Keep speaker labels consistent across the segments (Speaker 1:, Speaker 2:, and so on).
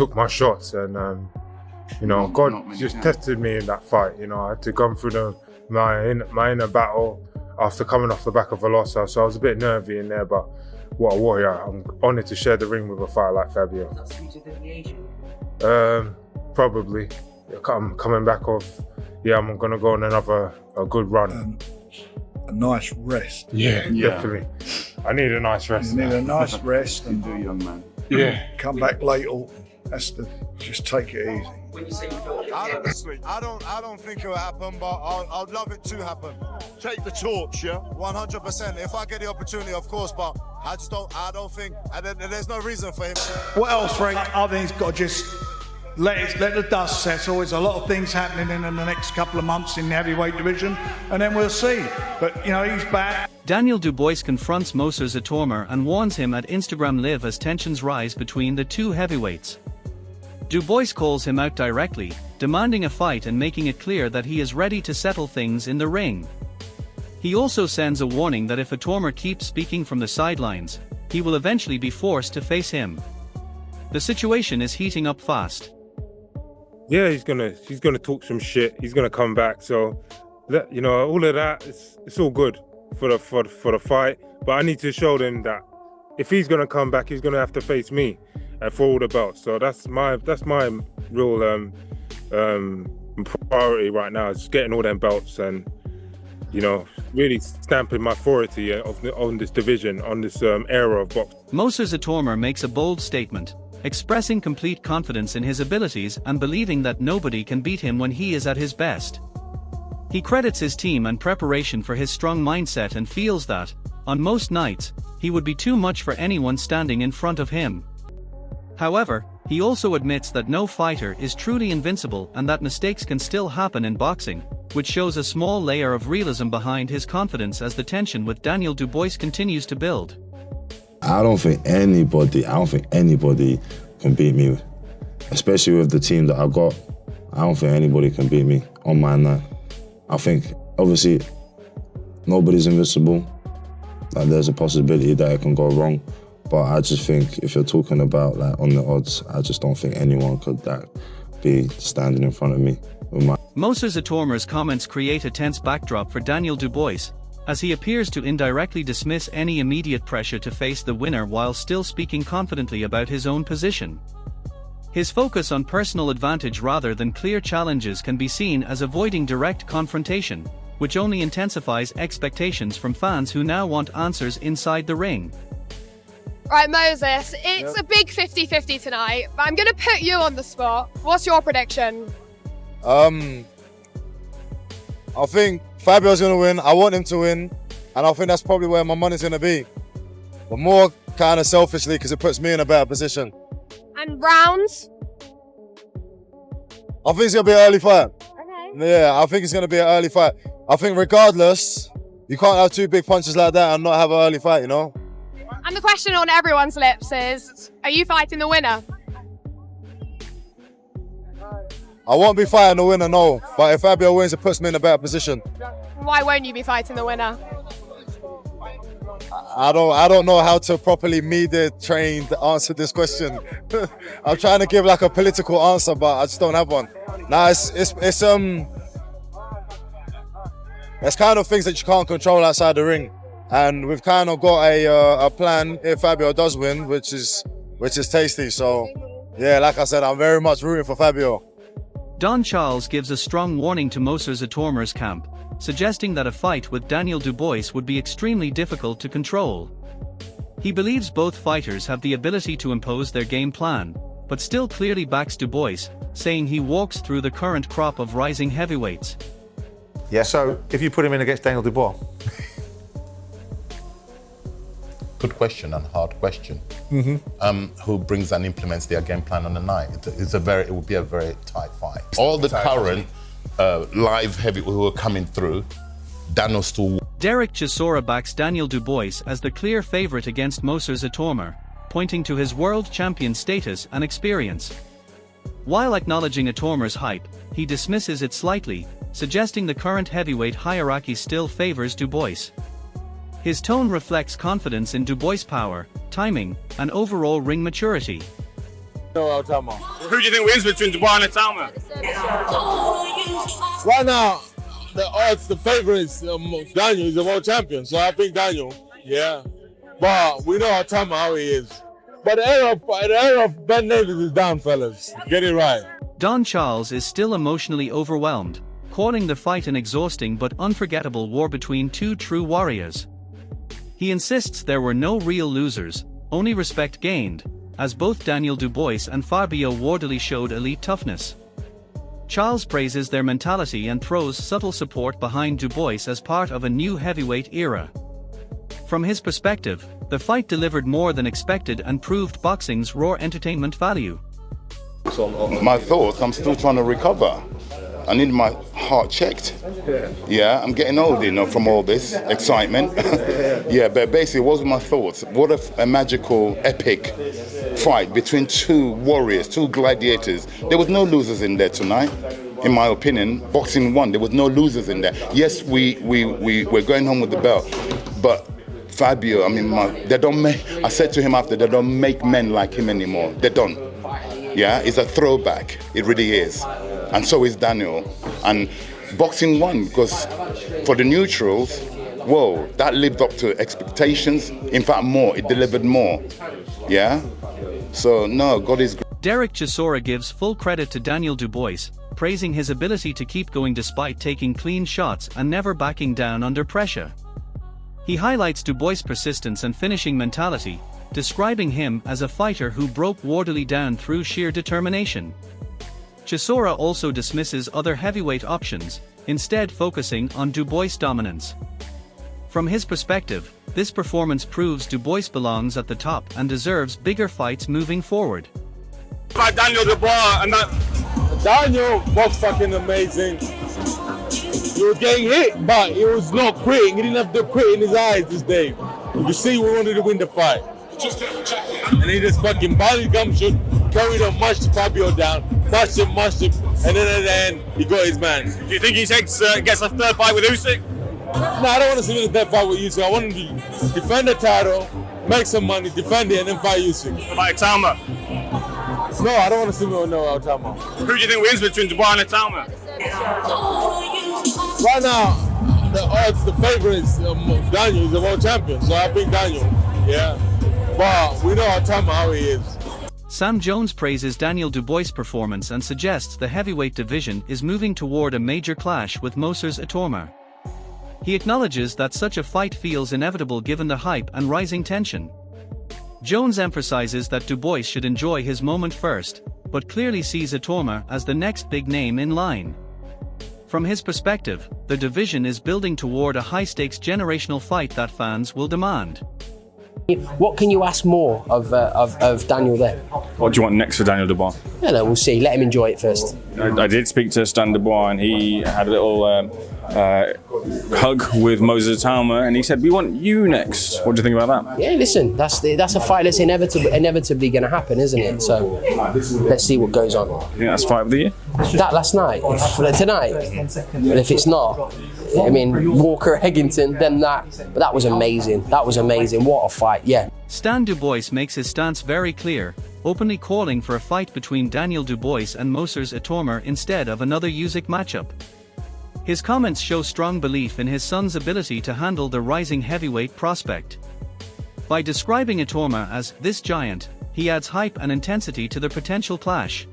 Speaker 1: took my shots, and God just tested me in that fight. I had to go through my inner battle after coming off the back of a loss. So I was a bit nervy in there, but what a warrior. I'm honoured to share the ring with a fighter like Fabio. Probably. I'm coming back off, I'm going to go on a good run.
Speaker 2: A nice rest.
Speaker 1: Yeah, definitely. I need a nice rest.
Speaker 2: You need a nice rest and
Speaker 3: do, young man.
Speaker 2: Yeah. Come back late or that's to just take it easy.
Speaker 4: Honestly, I don't think it will happen, but I'd love it to happen. Take the torch, 100%. If I get the opportunity, of course, but I don't think, and there's no reason for him.
Speaker 2: What else, Frank? I think he's got to just let the dust settle. There's a lot of things happening in the next couple of months in the heavyweight division, and then we'll see. But, he's back.
Speaker 5: Daniel Dubois confronts Moses Itauma and warns him at Instagram Live as tensions rise between the two heavyweights. Dubois calls him out directly, demanding a fight and making it clear that he is ready to settle things in the ring. He also sends a warning that if Itauma keeps speaking from the sidelines, he will eventually be forced to face him. The situation is heating up fast.
Speaker 1: Yeah, he's gonna talk some shit. He's gonna come back. So, all of that, it's all good for the fight. But I need to show them that if he's gonna come back, he's gonna have to face me for all the belts. So that's my real priority right now, is getting all them belts and really stamping my authority on this division, on this era of boxing.
Speaker 5: Moses Itauma makes a bold statement, expressing complete confidence in his abilities and believing that nobody can beat him when he is at his best. He credits his team and preparation for his strong mindset and feels that, on most nights, he would be too much for anyone standing in front of him. However, he also admits that no fighter is truly invincible and that mistakes can still happen in boxing, which shows a small layer of realism behind his confidence as the tension with Daniel Dubois continues to build.
Speaker 6: I don't think anybody can beat me, especially with the team that I got. I don't think anybody can beat me on my night. I think, obviously, nobody's invincible. Like, there's a possibility that it can go wrong. But I just think if you're talking about on the odds, I just don't think anyone could be standing in front of me with my...
Speaker 5: Moses Itauma's comments create a tense backdrop for Daniel Dubois, as he appears to indirectly dismiss any immediate pressure to face the winner while still speaking confidently about his own position. His focus on personal advantage rather than clear challenges can be seen as avoiding direct confrontation, which only intensifies expectations from fans who now want answers inside the ring.
Speaker 7: Right, Moses, it's a big 50-50 tonight, but I'm going to put you on the spot. What's your prediction?
Speaker 4: I think Fabio's going to win. I want him to win, and I think that's probably where my money's going to be. But more kind of selfishly, because it puts me in a better position.
Speaker 7: And rounds?
Speaker 4: I think it's going to be an early fight.
Speaker 7: Okay.
Speaker 4: Yeah, I think it's going to be an early fight. I think regardless, you can't have two big punches like that and not have an early fight,
Speaker 7: And the question on everyone's lips is, are you fighting the winner?
Speaker 4: I won't be fighting the winner, no. But if Fabio wins, it puts me in a better position.
Speaker 7: Why won't you be fighting the winner?
Speaker 4: I don't know how to properly media-trained answer this question. I'm trying to give a political answer, but I just don't have one. Nah, it's kind of things that you can't control outside the ring. And we've kind of got a plan if Fabio does win, which is tasty. So, yeah, like I said, I'm very much rooting for Fabio.
Speaker 5: Don Charles gives a strong warning to Moses Itauma's camp, suggesting that a fight with Daniel Dubois would be extremely difficult to control. He believes both fighters have the ability to impose their game plan, but still clearly backs Dubois, saying he walks through the current crop of rising heavyweights.
Speaker 8: Yeah, so if you put him in against Daniel Dubois?
Speaker 3: Good question and hard question. Who brings and implements their game plan on the night? It would be a very tight fight. All the current live heavy who are coming through, Daniel still.
Speaker 5: Derek Chisora backs Daniel Dubois as the clear favorite against Moses Itauma, pointing to his world champion status and experience. While acknowledging Itauma's hype, he dismisses it slightly, suggesting the current heavyweight hierarchy still favors Dubois. His tone reflects confidence in Dubois' power, timing, and overall ring maturity.
Speaker 9: No, Itauma.
Speaker 10: Who do you think wins between Dubois and Itauma?
Speaker 9: Right now, the odds, the favourites, Daniel is the world champion, so I think Daniel, yeah. But we know Itauma how he is. But the era of Ben Davis is down, fellas. Get it right.
Speaker 5: Don Charles is still emotionally overwhelmed, calling the fight an exhausting but unforgettable war between two true warriors. He insists there were no real losers, only respect gained, as both Daniel Dubois and Fabio Wardley showed elite toughness. Charles praises their mentality and throws subtle support behind Dubois as part of a new heavyweight era. From his perspective, the fight delivered more than expected and proved boxing's raw entertainment value.
Speaker 3: My thoughts, I'm still trying to recover. I need my heart checked. Yeah, I'm getting old, you know, from all this excitement. Yeah, but basically, what was my thoughts? What a magical, epic fight between two warriors, two gladiators. There was no losers in there tonight, in my opinion. Boxing won. There was no losers in there. Yes, we're going home with the belt, but Fabio, I mean, they don't make. I said to him after, they don't make men like him anymore. They don't. Yeah, it's a throwback. It really is. And so is Daniel. And boxing won because for the neutrals, whoa, that lived up to expectations. In fact, more. It delivered more. Yeah? So, no, God is great.
Speaker 5: Derek Chisora gives full credit to Daniel Dubois, praising his ability to keep going despite taking clean shots and never backing down under pressure. He highlights Dubois' persistence and finishing mentality, describing him as a fighter who broke Wardley down through sheer determination. Chisora also dismisses other heavyweight options, instead focusing on Dubois' dominance. From his perspective, this performance proves Dubois belongs at the top and deserves bigger fights moving forward.
Speaker 10: By Daniel Dubois and that.
Speaker 9: Daniel was fucking amazing. He was getting hit, but he was not quitting. He didn't have the quit in his eyes this day. You see, we wanted to win the fight. And he just fucking body gumshoe, carried on, mushed Fabio down, mushed him, and then at the end, he got his man.
Speaker 10: Do you think he gets a third fight with Usyk?
Speaker 9: No, I don't want to see him in the third fight with Usyk. I want him to defend the title, make some money, defend it, and then fight Usyk.
Speaker 10: What about Itauma?
Speaker 9: No, I don't want to see him with no Itauma.
Speaker 10: Who do you think wins between Dubois and Itauma?
Speaker 9: Right now, the odds, the favourites, Daniel is the world champion, so I think Daniel, yeah. But we know Itauma how he is.
Speaker 5: Sam Jones praises Daniel Dubois' performance and suggests the heavyweight division is moving toward a major clash with Moses Itauma. He acknowledges that such a fight feels inevitable given the hype and rising tension. Jones emphasizes that Dubois should enjoy his moment first, but clearly sees Itauma as the next big name in line. From his perspective, the division is building toward a high-stakes generational fight that fans will demand.
Speaker 11: What can you ask more of Daniel there?
Speaker 10: What do you want next for Daniel Dubois?
Speaker 11: Yeah, no, we'll see. Let him enjoy it first.
Speaker 10: I did speak to Stan Dubois and he had a little hug with Moses Itauma and he said, we want you next. What do you think about that?
Speaker 11: Yeah, listen, that's a fight that's inevitably going to happen, isn't it? So let's see what goes on.
Speaker 10: You think that's fight of the year?
Speaker 11: That last night? Tonight? But if it's not, I mean, Walker Eggington, then that. But that was amazing. That was amazing. What a fight, yeah.
Speaker 5: Stan Dubois makes his stance very clear, openly calling for a fight between Daniel Dubois and Moses Itauma instead of another Usyk matchup. His comments show strong belief in his son's ability to handle the rising heavyweight prospect. By describing Itauma as this giant, he adds hype and intensity to the potential clash.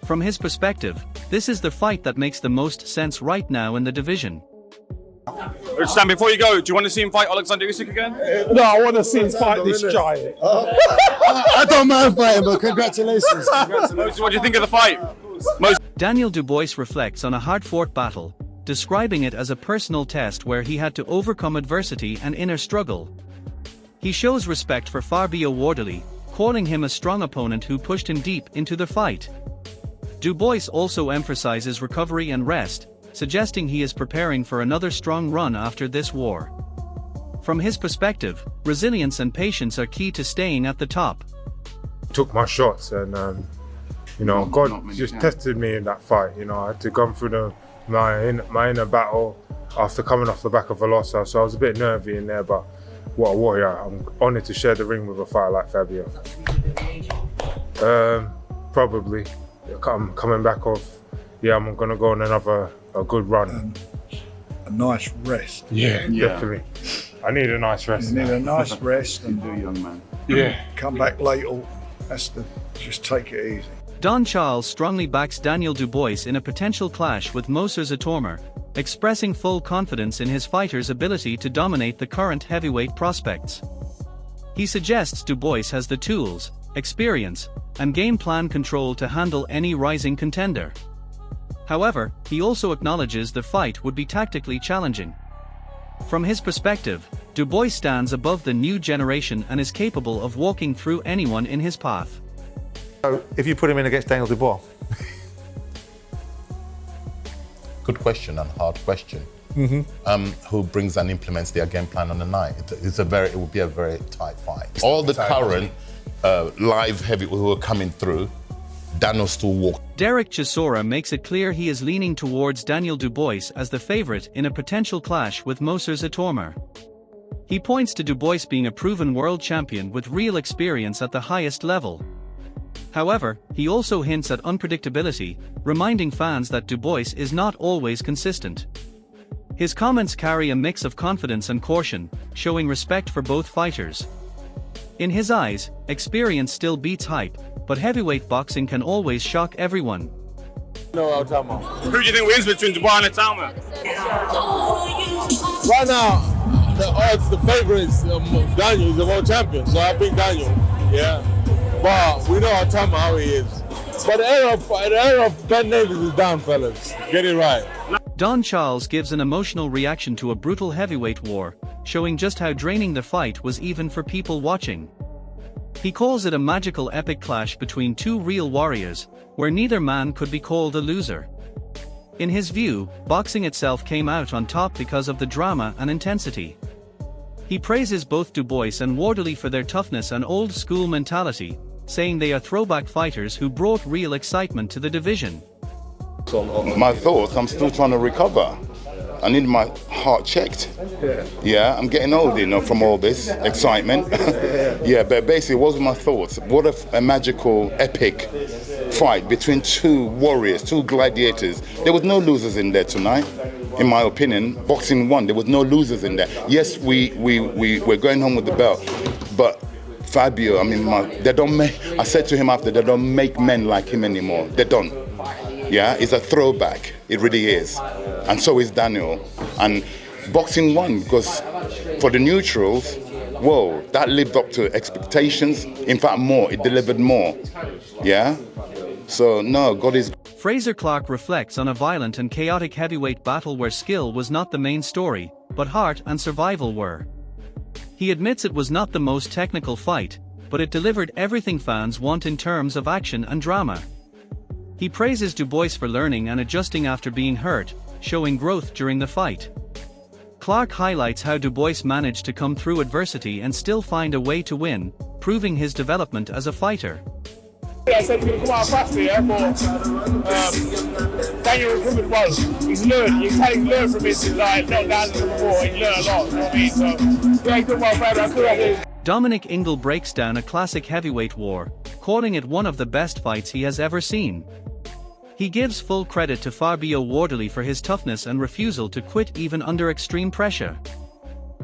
Speaker 5: From his perspective, this is the fight that makes the most sense right now in the division.
Speaker 10: Stan, before you go, do you want to see him fight Alexander Usyk again?
Speaker 9: No, I want to see him fight this giant.
Speaker 12: I don't mind fighting, but congratulations.
Speaker 10: What do you think of the fight?
Speaker 5: Daniel Dubois reflects on a hard-fought battle, describing it as a personal test where he had to overcome adversity and inner struggle. He shows respect for Fabio Wardley, calling him a strong opponent who pushed him deep into the fight. Dubois also emphasizes recovery and rest, suggesting he is preparing for another strong run after this war. From his perspective, resilience and patience are key to staying at the top.
Speaker 1: Took my shots and, you know, God just tested me in that fight. You know, I had to go through my inner battle after coming off the back of a loss. So I was a bit nervy in there, but what a warrior. I'm honoured to share the ring with a fighter like Fabio. Probably. I'm coming back off. Yeah, I'm gonna go on a good run.
Speaker 2: A nice rest.
Speaker 1: Yeah, definitely. I need a nice rest.
Speaker 2: You need a nice rest and
Speaker 9: do, young man.
Speaker 1: Yeah.
Speaker 2: Come back late. That's the just take it easy.
Speaker 5: Don Charles strongly backs Daniel Dubois in a potential clash with Moses Itauma, expressing full confidence in his fighter's ability to dominate the current heavyweight prospects. He suggests Dubois has the tools, experience, and game plan control to handle any rising contender. However, he also acknowledges the fight would be tactically challenging. From his perspective, Dubois stands above the new generation and is capable of walking through anyone in his path.
Speaker 8: So, if you put him in against Daniel Dubois?
Speaker 3: Good question and hard question. Who brings and implements their game plan on the night? It will be a very tight fight. All the current live heavy who are coming through, Daniel still walk.
Speaker 5: Derek Chisora makes it clear he is leaning towards Daniel Dubois as the favorite in a potential clash with Moses Itauma. He points to Dubois being a proven world champion with real experience at the highest level. However, he also hints at unpredictability, reminding fans that Dubois is not always consistent. His comments carry a mix of confidence and caution, showing respect for both fighters. In his eyes, experience still beats hype, but heavyweight boxing can always shock everyone.
Speaker 9: No, Itauma. Who do you think wins between Dubois and Itauma? Right now, the odds, the favourites, Daniel is the world champion, so I think Daniel, yeah. But we know Itauma how he is. But the era of Ben Davis is down, fellas. Get it right.
Speaker 5: Don Charles gives an emotional reaction to a brutal heavyweight war, showing just how draining the fight was even for people watching. He calls it a magical epic clash between two real warriors, where neither man could be called a loser. In his view, boxing itself came out on top because of the drama and intensity. He praises both Dubois and Wardley for their toughness and old-school mentality, saying they are throwback fighters who brought real excitement to the division.
Speaker 13: My thoughts, I'm still trying to recover. I need my heart checked. Yeah, I'm getting old, from all this excitement. Yeah, but basically, what were my thoughts? What a magical, epic fight between two warriors, two gladiators. There was no losers in there tonight, in my opinion. Boxing won. There was no losers in there. Yes, we're going home with the belt, but Fabio, they don't make. I said to him after, they don't make men like him anymore. They don't. Yeah, it's a throwback. It really is. And so is Daniel. And boxing won because for the neutrals, whoa, that lived up to expectations. In fact, more. It delivered more. Yeah? So, no, God is...
Speaker 5: Fraser Clarke reflects on a violent and chaotic heavyweight battle where skill was not the main story, but heart and survival were. He admits it was not the most technical fight, but it delivered everything fans want in terms of action and drama. He praises Dubois for learning and adjusting after being hurt, showing growth during the fight. Clarke highlights how Dubois managed to come through adversity and still find a way to win, proving his development as a fighter.
Speaker 9: I said he's going to come out faster, yeah, but Daniel recovered well. He's learned. You can learn from his knockdowns before. He's learned a lot, you know what I mean? So, yeah, he's done well, Fabio.
Speaker 5: Dominic Ingle breaks down a classic heavyweight war, calling it one of the best fights he has ever seen. He gives full credit to Fabio Wardley for his toughness and refusal to quit even under extreme pressure.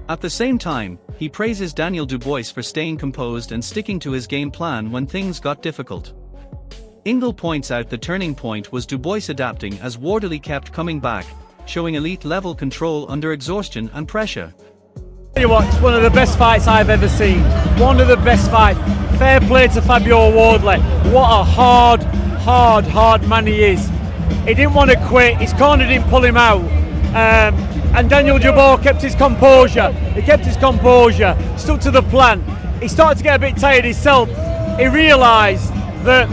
Speaker 5: At the same time, he praises Daniel Dubois for staying composed and sticking to his game plan when things got difficult. Ingle points out the turning point was Dubois adapting as Wardley kept coming back, showing elite-level control under exhaustion and pressure.
Speaker 14: Tell you what, it's one of the best fights I've ever seen. One of the best fights. Fair play to Fabio Wardley. What a hard man he is. He didn't want to quit. His corner didn't pull him out. And Daniel Dubois kept his composure. He kept his composure, stuck to the plan. He started to get a bit tired himself. He realised that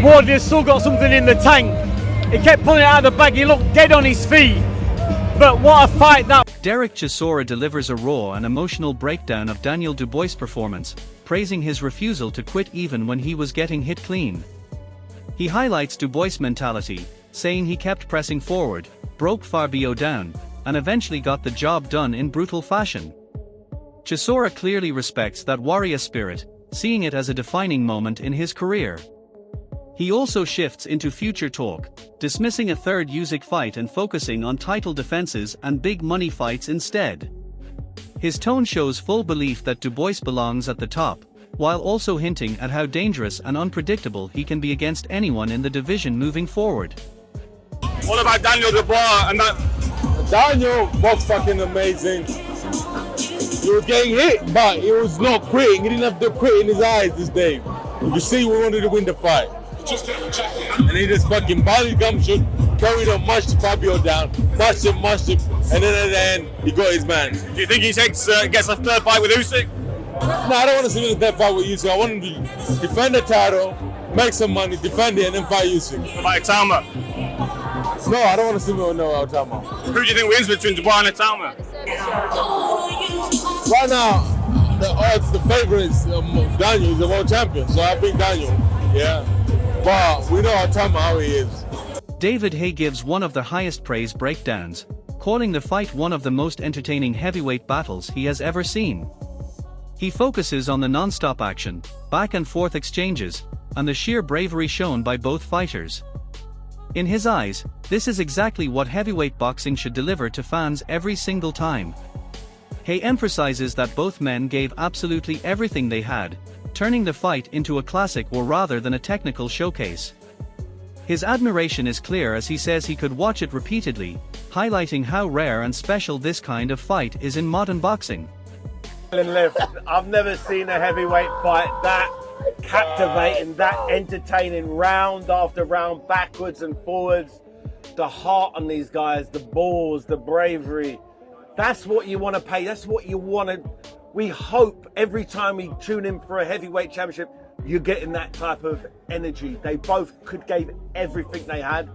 Speaker 14: Wardley still got something in the tank. He kept pulling it out of the bag. He looked dead on his feet. But what a fight that...
Speaker 5: Derek Chisora delivers a raw and emotional breakdown of Daniel Dubois' performance, praising his refusal to quit even when he was getting hit clean. He highlights Dubois' mentality, saying he kept pressing forward, broke Fabio down, and eventually got the job done in brutal fashion. Chisora clearly respects that warrior spirit, seeing it as a defining moment in his career. He also shifts into future talk, dismissing a third Usyk fight and focusing on title defenses and big money fights instead. His tone shows full belief that Dubois belongs at the top, while also hinting at how dangerous and unpredictable he can be against anyone in the division moving forward.
Speaker 9: What about Daniel Dubois and that? Daniel was fucking amazing. He was getting hit, but he was not quitting. He didn't have the quit in his eyes this day. You see, we wanted to win the fight. And he just fucking body gumption, carried on, mushed Fabio down, mushed him, and then at the end, he got his man.
Speaker 10: Do you think he gets a third fight with Usyk?
Speaker 9: No, I don't want to see him in the third fight with Usyk. I want him to defend the title, make some money, defend it, and then fight Usyk.
Speaker 10: Like Itauma?
Speaker 9: No, I don't want to see him with no Itauma.
Speaker 10: Who do you think wins between Dubois and Itauma?
Speaker 9: Right now, the odds, the favourites, Daniel is the world champion, so I think Daniel, yeah. But we know Itauma how he is.
Speaker 5: David Haye gives one of the highest praise breakdowns, calling the fight one of the most entertaining heavyweight battles he has ever seen. He focuses on the non-stop action, back and forth exchanges, and the sheer bravery shown by both fighters. In his eyes, this is exactly what heavyweight boxing should deliver to fans every single time. Haye emphasizes that both men gave absolutely everything they had, turning the fight into a classic war rather than a technical showcase. His admiration is clear as he says he could watch it repeatedly, highlighting how rare and special this kind of fight is in modern boxing.
Speaker 15: I've never seen a heavyweight fight that captivating, that entertaining, round after round, backwards and forwards. The heart on these guys, the balls, the bravery. That's what you want to pay. That's what you want to. We hope every time we tune in for a heavyweight championship, you're getting that type of energy. They both gave everything they had.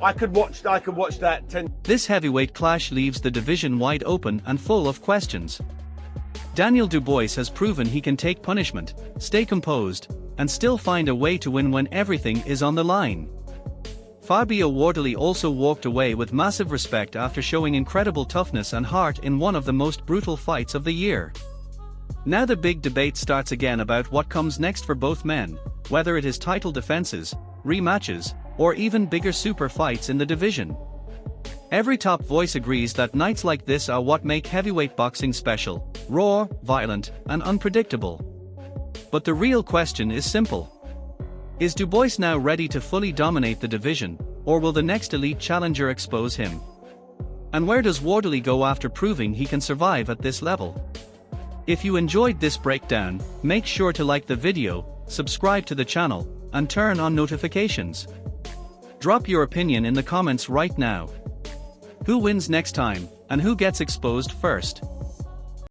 Speaker 15: I could watch that 10.
Speaker 5: This heavyweight clash leaves the division wide open and full of questions. Daniel Dubois has proven he can take punishment, stay composed, and still find a way to win when everything is on the line. Fabio Wardley also walked away with massive respect after showing incredible toughness and heart in one of the most brutal fights of the year. Now the big debate starts again about what comes next for both men, whether it is title defenses, rematches, or even bigger super fights in the division. Every top voice agrees that nights like this are what make heavyweight boxing special, raw, violent, and unpredictable. But the real question is simple. Is Dubois now ready to fully dominate the division, or will the next elite challenger expose him? And where does Wardley go after proving he can survive at this level? If you enjoyed this breakdown, make sure to like the video, subscribe to the channel, and turn on notifications. Drop your opinion in the comments right now. Who wins next time, and who gets exposed first?